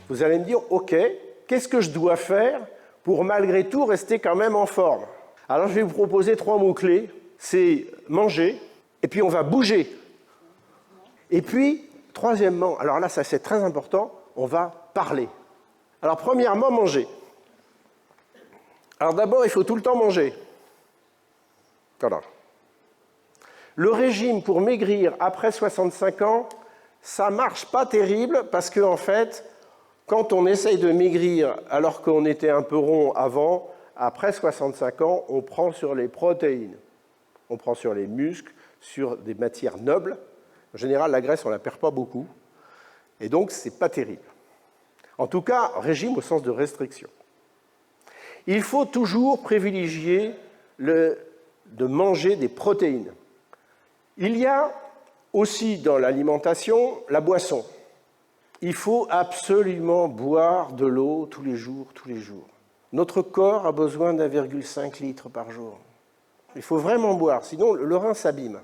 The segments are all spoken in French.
Vous allez me dire, OK, qu'est-ce que je dois faire pour malgré tout rester quand même en forme? Alors je vais vous proposer 3 mots-clés, c'est manger, et puis on va bouger. Et puis, troisièmement, alors là ça c'est très important, on va parler. Alors premièrement, manger. Alors d'abord, il faut tout le temps manger. Voilà. Le régime pour maigrir après 65 ans, ça ne marche pas terrible parce qu'en fait, quand on essaye de maigrir alors qu'on était un peu rond avant, après 65 ans, on prend sur les protéines. On prend sur les muscles, sur des matières nobles. En général, la graisse, on ne la perd pas beaucoup. Et donc, ce n'est pas terrible. En tout cas, régime au sens de restriction. Il faut toujours privilégier de manger des protéines. Il y a aussi dans l'alimentation la boisson. Il faut absolument boire de l'eau tous les jours, tous les jours. Notre corps a besoin d'1,5 litre par jour. Il faut vraiment boire, sinon le rein s'abîme.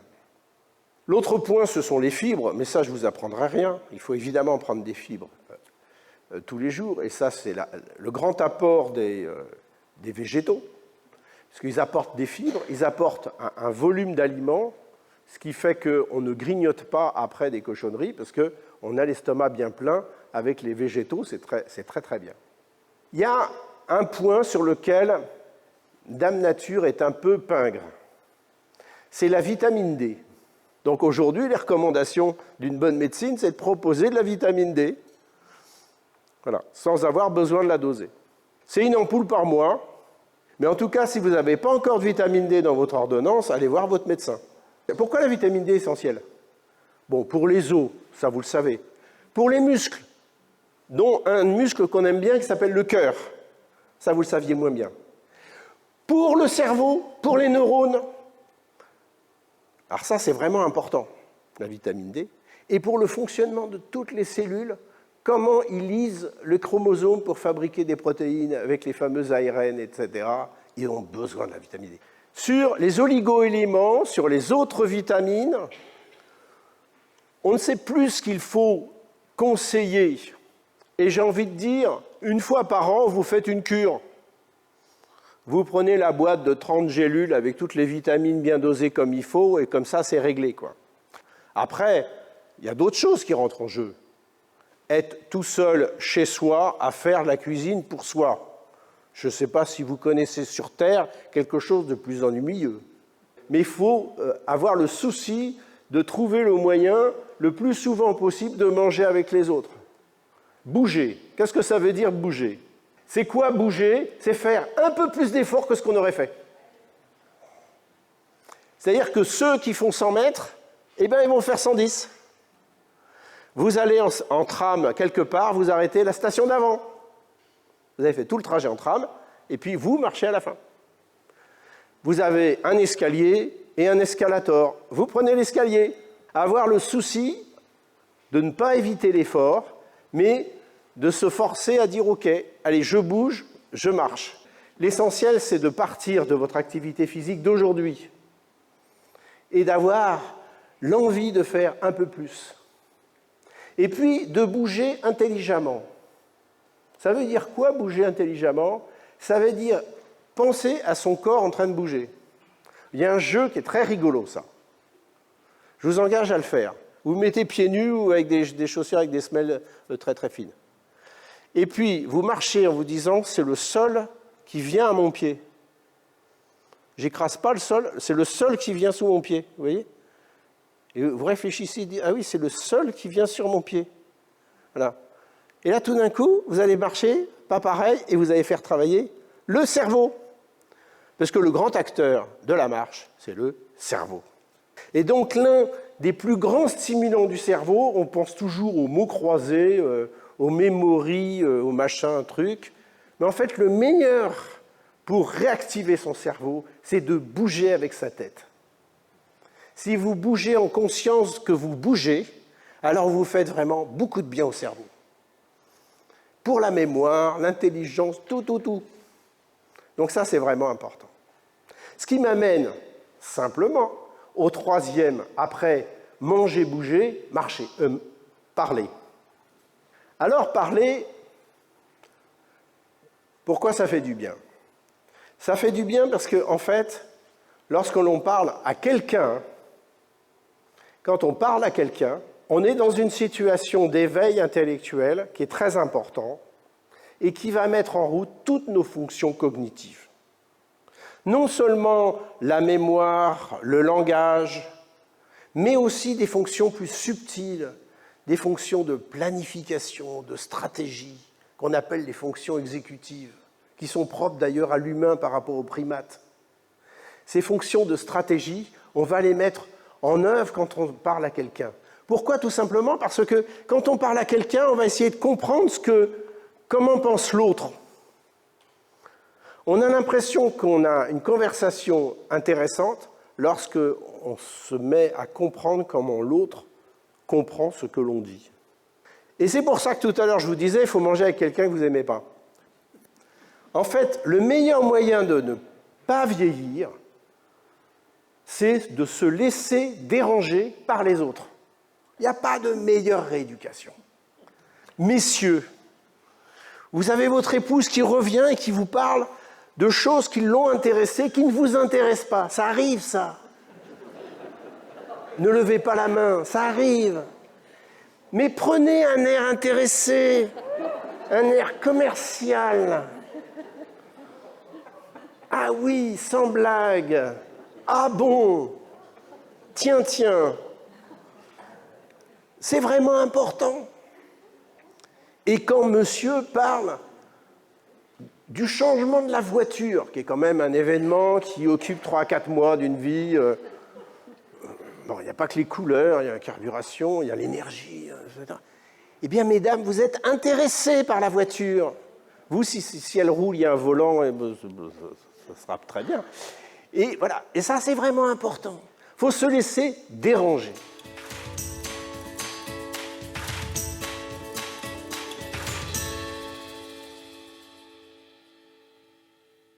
L'autre point, ce sont les fibres, mais ça, je ne vous apprendrai rien. Il faut évidemment prendre des fibres tous les jours, et ça, c'est le grand apport des végétaux, parce qu'ils apportent des fibres, ils apportent un volume d'aliments, ce qui fait qu'on ne grignote pas après des cochonneries, parce qu'on a l'estomac bien plein avec les végétaux, c'est très très bien. Il y a un point sur lequel Dame Nature est un peu pingre, c'est la vitamine D. Donc aujourd'hui, les recommandations d'une bonne médecine, c'est de proposer de la vitamine D, voilà, sans avoir besoin de la doser. C'est une ampoule par mois, mais en tout cas, si vous n'avez pas encore de vitamine D dans votre ordonnance, allez voir votre médecin. Pourquoi la vitamine D est essentielle? Bon, pour les os, ça vous le savez. Pour les muscles, dont un muscle qu'on aime bien qui s'appelle le cœur, ça vous le saviez moins bien. Pour le cerveau, pour les neurones, alors ça c'est vraiment important, la vitamine D, et pour le fonctionnement de toutes les cellules, comment ils lisent le chromosome pour fabriquer des protéines avec les fameux ARN, etc. Ils ont besoin de la vitamine D. Sur les oligo-éléments, sur les autres vitamines, on ne sait plus ce qu'il faut conseiller. Et j'ai envie de dire, une fois par an, vous faites une cure. Vous prenez la boîte de 30 gélules avec toutes les vitamines bien dosées comme il faut, et comme ça, c'est réglé, quoi. Après, il y a d'autres choses qui rentrent en jeu. Être tout seul chez soi à faire la cuisine pour soi. Je ne sais pas si vous connaissez sur Terre quelque chose de plus ennuyeux. Mais il faut avoir le souci de trouver le moyen le plus souvent possible de manger avec les autres. Bouger. Qu'est-ce que ça veut dire bouger? C'est quoi bouger? C'est faire un peu plus d'efforts que ce qu'on aurait fait. C'est-à-dire que ceux qui font 100 mètres, eh bien, ils vont faire 110. Vous allez en tram quelque part, vous arrêtez à la station d'avant. Vous avez fait tout le trajet en tram, et puis vous marchez à la fin. Vous avez un escalier et un escalator. Vous prenez l'escalier. Avoir le souci de ne pas éviter l'effort, mais de se forcer à dire « Ok, allez, je bouge, je marche ». L'essentiel, c'est de partir de votre activité physique d'aujourd'hui et d'avoir l'envie de faire un peu plus. Et puis, de bouger intelligemment. Ça veut dire quoi, bouger intelligemment? Ça veut dire penser à son corps en train de bouger. Il y a un jeu qui est très rigolo, ça. Je vous engage à le faire. Vous vous mettez pieds nus ou avec des chaussures avec des semelles très très fines. Et puis, vous marchez en vous disant, c'est le sol qui vient à mon pied. J'écrase pas le sol, c'est le sol qui vient sous mon pied, vous voyez? Et vous réfléchissez, ah oui, c'est le sol qui vient sur mon pied. Voilà. Et là, tout d'un coup, vous allez marcher, pas pareil, et vous allez faire travailler le cerveau. Parce que le grand acteur de la marche, c'est le cerveau. Et donc, l'un des plus grands stimulants du cerveau, on pense toujours aux mots croisés, aux mémories, aux machins, trucs. Mais en fait, le meilleur pour réactiver son cerveau, c'est de bouger avec sa tête. Si vous bougez en conscience que vous bougez, alors vous faites vraiment beaucoup de bien au cerveau. Pour la mémoire, l'intelligence, tout. Donc ça, c'est vraiment important. Ce qui m'amène simplement au troisième, après manger, bouger, marcher, parler. Alors parler, Pourquoi ça fait du bien? Ça fait du bien parce que, en fait, lorsque l'on parle à quelqu'un, quand on parle à quelqu'un, on est dans une situation d'éveil intellectuel qui est très important et qui va mettre en route toutes nos fonctions cognitives. Non seulement la mémoire, le langage, mais aussi des fonctions plus subtiles, des fonctions de planification, de stratégie, qu'on appelle les fonctions exécutives, qui sont propres d'ailleurs à l'humain par rapport aux primates. Ces fonctions de stratégie, on va les mettre en œuvre quand on parle à quelqu'un. Pourquoi? Tout simplement parce que quand on parle à quelqu'un, on va essayer de comprendre comment pense l'autre. On a l'impression qu'on a une conversation intéressante lorsque on se met à comprendre comment l'autre comprend ce que l'on dit. Et c'est pour ça que tout à l'heure, je vous disais, il faut manger avec quelqu'un que vous n'aimez pas. En fait, le meilleur moyen de ne pas vieillir, c'est de se laisser déranger par les autres. Il n'y a pas de meilleure rééducation. Messieurs, vous avez votre épouse qui revient et qui vous parle de choses qui l'ont intéressé, qui ne vous intéressent pas. Ça arrive, ça. Ne levez pas la main, ça arrive. Mais prenez un air intéressé, un air commercial. Ah oui, sans blague. Ah bon? Tiens, tiens. C'est vraiment important. Et quand monsieur parle du changement de la voiture, qui est quand même un événement qui occupe 3 à 4 mois d'une vie, bon, il n'y a pas que les couleurs, il y a la carburation, il y a l'énergie, etc. Eh bien, mesdames, vous êtes intéressées par la voiture. Vous, si elle roule, il y a un volant, et ça sera très bien. Et voilà. Et ça, c'est vraiment important. Il faut se laisser déranger.